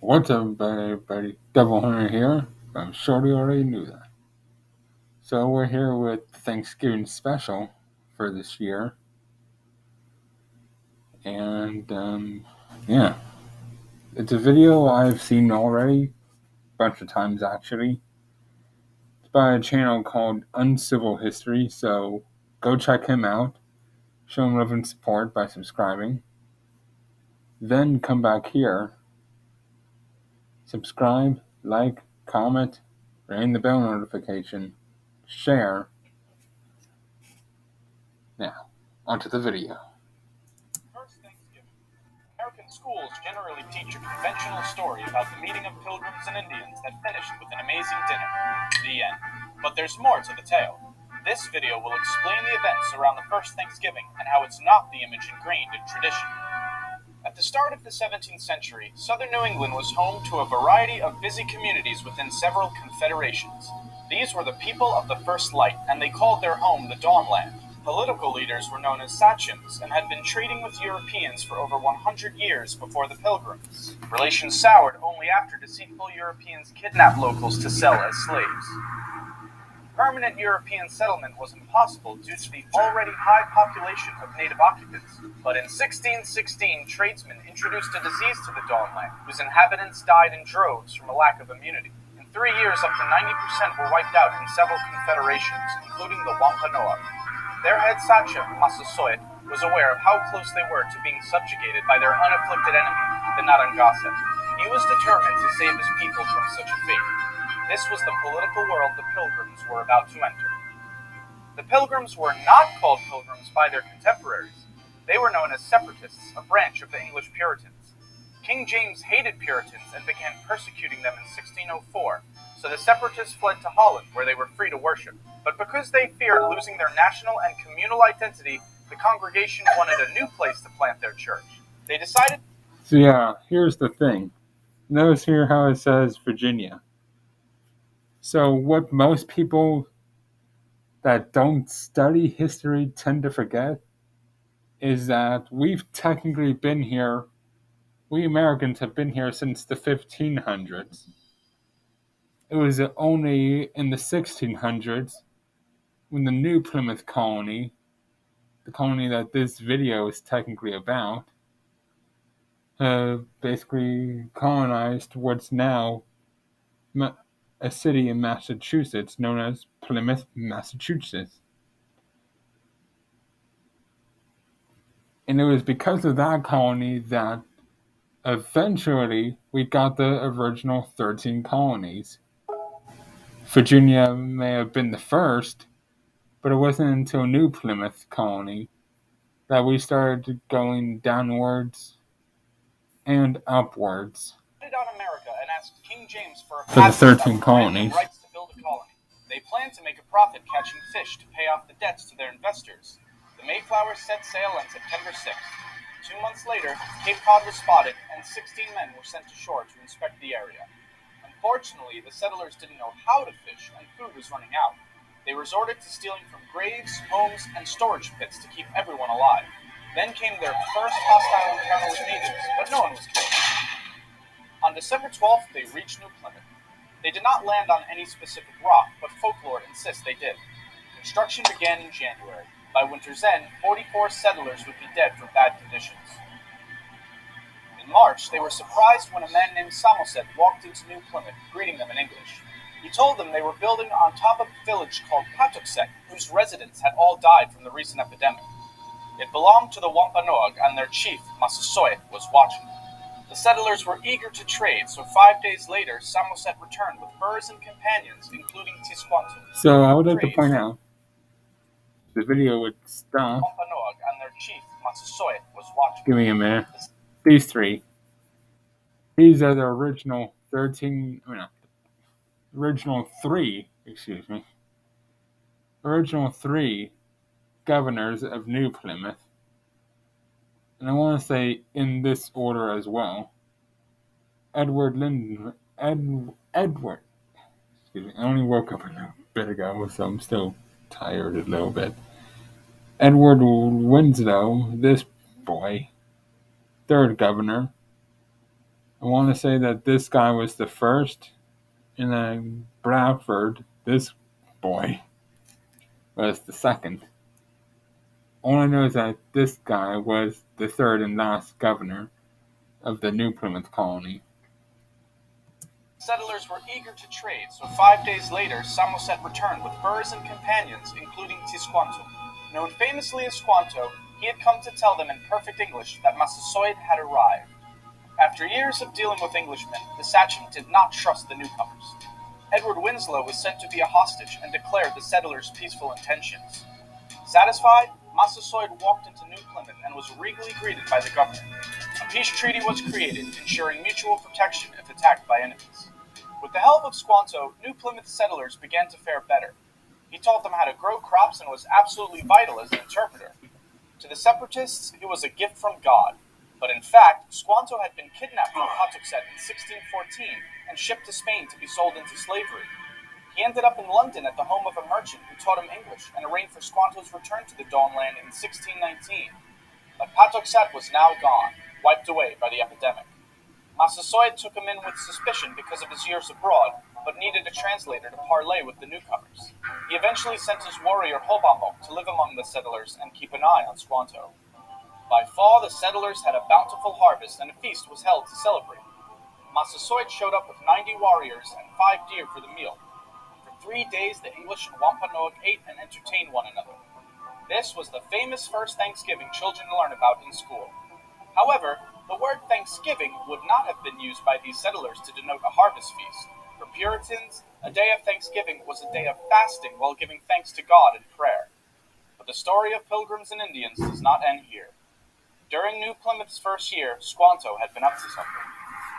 What's up, everybody? Devil Hunter here. I'm sure you already knew that. So we're here with Thanksgiving special for this year, and yeah, it's a video I've seen already a bunch of times actually. It's by a channel called Uncivil History, so go check him out. Show him love and support by subscribing. Then come back here, subscribe, like, comment, ring the bell notification, share. Now, onto the video. First Thanksgiving. American schools generally teach a conventional story about the meeting of pilgrims and Indians that finished with an amazing dinner. The end. But there's more to the tale. This video will explain the events around the first Thanksgiving and how it's not the image ingrained in tradition. At the start of the 17th century, southern New England was home to a variety of busy communities within several confederations. These were the people of the First Light, and they called their home the Dawnland. Political leaders were known as sachems and had been trading with Europeans for over 100 years before the Pilgrims. Relations soured only after deceitful Europeans kidnapped locals to sell as slaves. Permanent European settlement was impossible due to the already high population of native occupants. But in 1616, tradesmen introduced a disease to the Dawnland, whose inhabitants died in droves from a lack of immunity. In 3 years, up to 90% were wiped out in several confederations, including the Wampanoag. Their head sachem, Massasoit, was aware of how close they were to being subjugated by their unafflicted enemy, the Narragansett. He was determined to save his people from such a fate. This was the political world the Pilgrims were about to enter. The Pilgrims were not called Pilgrims by their contemporaries. They were known as Separatists, a branch of the English Puritans. King James hated Puritans and began persecuting them in 1604, so the Separatists fled to Holland, where they were free to worship. But because they feared losing their national and communal identity, the congregation wanted a new place to plant their church. They decided... So yeah, here's the thing. Notice here how it says Virginia. So what most people that don't study history tend to forget is that we've technically been here, we Americans have been here since the 1500s. It was only in the 1600s when the New Plymouth colony, the colony that this video is technically about, basically colonized what's now a city in Massachusetts known as Plymouth, Massachusetts. And it was because of that colony that eventually we got the original 13 colonies. Virginia may have been the first, but it wasn't until New Plymouth colony that we started going downwards and upwards on America and asked King James for the 13 colonies. Rights to build a colony. They planned to make a profit catching fish to pay off the debts to their investors. The Mayflower set sail on September 6th. 2 months later, Cape Cod was spotted, and 16 men were sent to shore to inspect the area. Unfortunately, the settlers didn't know how to fish, and food was running out. They resorted to stealing from graves, homes, and storage pits to keep everyone alive. Then came their first hostile encounter with natives, but no one was killed. On December 12th, they reached New Plymouth. They did not land on any specific rock, but folklore insists they did. Construction began in January. By winter's end, 44 settlers would be dead from bad conditions. In March, they were surprised when a man named Samoset walked into New Plymouth, greeting them in English. He told them they were building on top of a village called Patuxet, whose residents had all died from the recent epidemic. It belonged to the Wampanoag, and their chief, Massasoit, was watching. The settlers were eager to trade, so 5 days later, Samoset returned with furs and companions, including Tisquanto. So I would like to point out, the video would stop. Wampanoag and their chief, Massasoit, was watching. Give me a minute. These three. These are the original 13, original three governors of New Plymouth. And I want to say in this order as well. Edward. Excuse me, I only woke up a little bit ago, so I'm still tired a little bit. Edward Winslow, this boy, third governor. I want to say that this guy was the first, and then Bradford, this boy, was the second. All I know is that this guy was the third and last governor of the New Plymouth colony. Settlers were eager to trade, so 5 days later, Samoset returned with furs and companions, including Tisquanto. Known famously as Squanto, he had come to tell them in perfect English that Massasoit had arrived. After years of dealing with Englishmen, the sachem did not trust the newcomers. Edward Winslow was sent to be a hostage and declared the settlers' peaceful intentions. Satisfied, Massasoit walked into New Plymouth and was regally greeted by the governor. A peace treaty was created, ensuring mutual protection if attacked by enemies. With the help of Squanto, New Plymouth settlers began to fare better. He taught them how to grow crops and was absolutely vital as an interpreter. To the separatists, he was a gift from God. But in fact, Squanto had been kidnapped from Patuxet in 1614 and shipped to Spain to be sold into slavery. He ended up in London at the home of a merchant who taught him English and arranged for Squanto's return to the Dawnland in 1619. But Patuxet was now gone, wiped away by the epidemic. Massasoit took him in with suspicion because of his years abroad, but needed a translator to parley with the newcomers. He eventually sent his warrior Hobamok to live among the settlers and keep an eye on Squanto. By fall, the settlers had a bountiful harvest and a feast was held to celebrate. Massasoit showed up with 90 warriors and 5 deer for the meal. For 3 days, the English and Wampanoag ate and entertained one another. This was the famous first Thanksgiving children learn about in school. However, the word Thanksgiving would not have been used by these settlers to denote a harvest feast. For Puritans, a day of Thanksgiving was a day of fasting while giving thanks to God in prayer. But the story of Pilgrims and Indians does not end here. During New Plymouth's first year, Squanto had been up to something.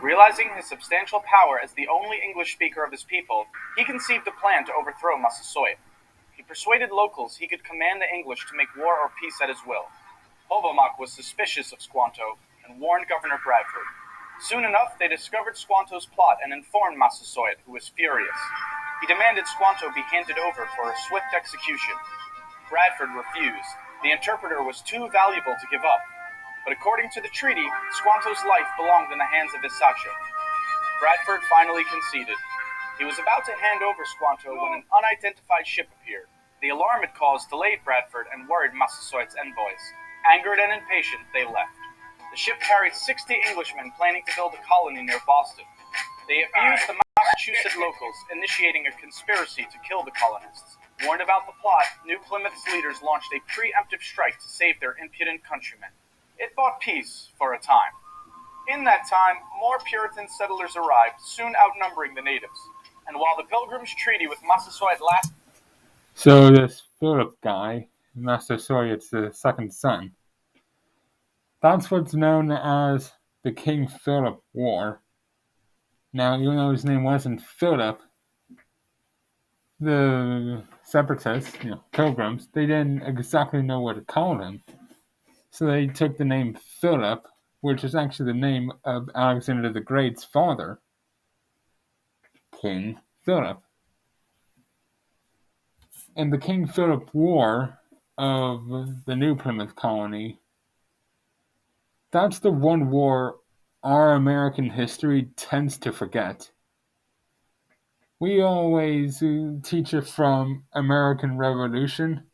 Realizing his substantial power as the only English speaker of his people, he conceived a plan to overthrow Massasoit. He persuaded locals he could command the English to make war or peace at his will. Hobamok was suspicious of Squanto and warned Governor Bradford. Soon enough, they discovered Squanto's plot and informed Massasoit, who was furious. He demanded Squanto be handed over for a swift execution. Bradford refused. The interpreter was too valuable to give up. But according to the treaty, Squanto's life belonged in the hands of his sachem. Bradford finally conceded. He was about to hand over Squanto when an unidentified ship appeared. The alarm it caused delayed Bradford and worried Massasoit's envoys. Angered and impatient, they left. The ship carried 60 Englishmen planning to build a colony near Boston. They abused the Massachusetts locals, initiating a conspiracy to kill the colonists. Warned about the plot, New Plymouth's leaders launched a preemptive strike to save their impudent countrymen. It bought peace for a time. In that time, more Puritan settlers arrived, soon outnumbering the natives. And while the Pilgrims' Treaty with Massasoit lasted... So this Philip guy, Massasoit's the second son, that's what's known as the King Philip War. Now, even though his name wasn't Philip, the separatists, pilgrims, they didn't exactly know what to call him. So they took the name Philip, which is actually the name of Alexander the Great's father, King Philip. And the King Philip War of the New Plymouth colony, that's the one war our American history tends to forget. We always teach it from American Revolution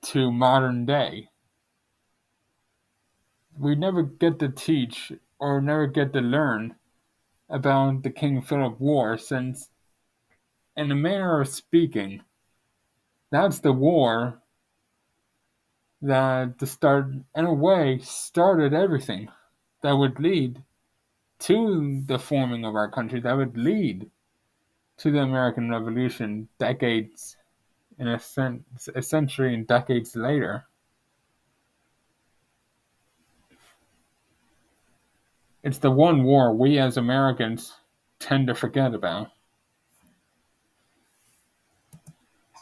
to modern day. We never get to teach or never get to learn about the King Philip War, since, in a manner of speaking, that's the war that in a way, started everything that would lead to the forming of our country, that would lead to the American Revolution decades, in a sense, a century and decades later. It's the one war we as Americans tend to forget about.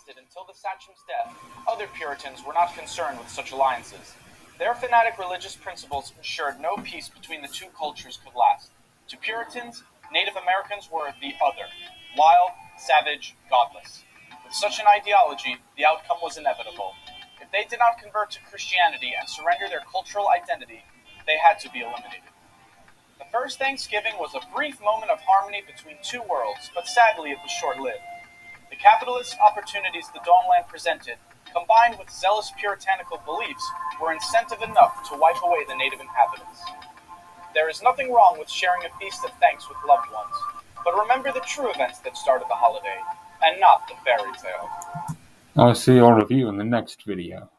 Until the sachem's death, other Puritans were not concerned with such alliances. Their fanatic religious principles ensured no peace between the two cultures could last. To Puritans, Native Americans were the other, wild, savage, godless. With such an ideology, the outcome was inevitable. If they did not convert to Christianity and surrender their cultural identity, they had to be eliminated. The first Thanksgiving was a brief moment of harmony between two worlds, but sadly it was short-lived. The capitalist opportunities the Dawnland presented, combined with zealous puritanical beliefs, were incentive enough to wipe away the native inhabitants. There is nothing wrong with sharing a feast of thanks with loved ones, but remember the true events that started the holiday, and not the fairy tale. I'll see all of you in the next video.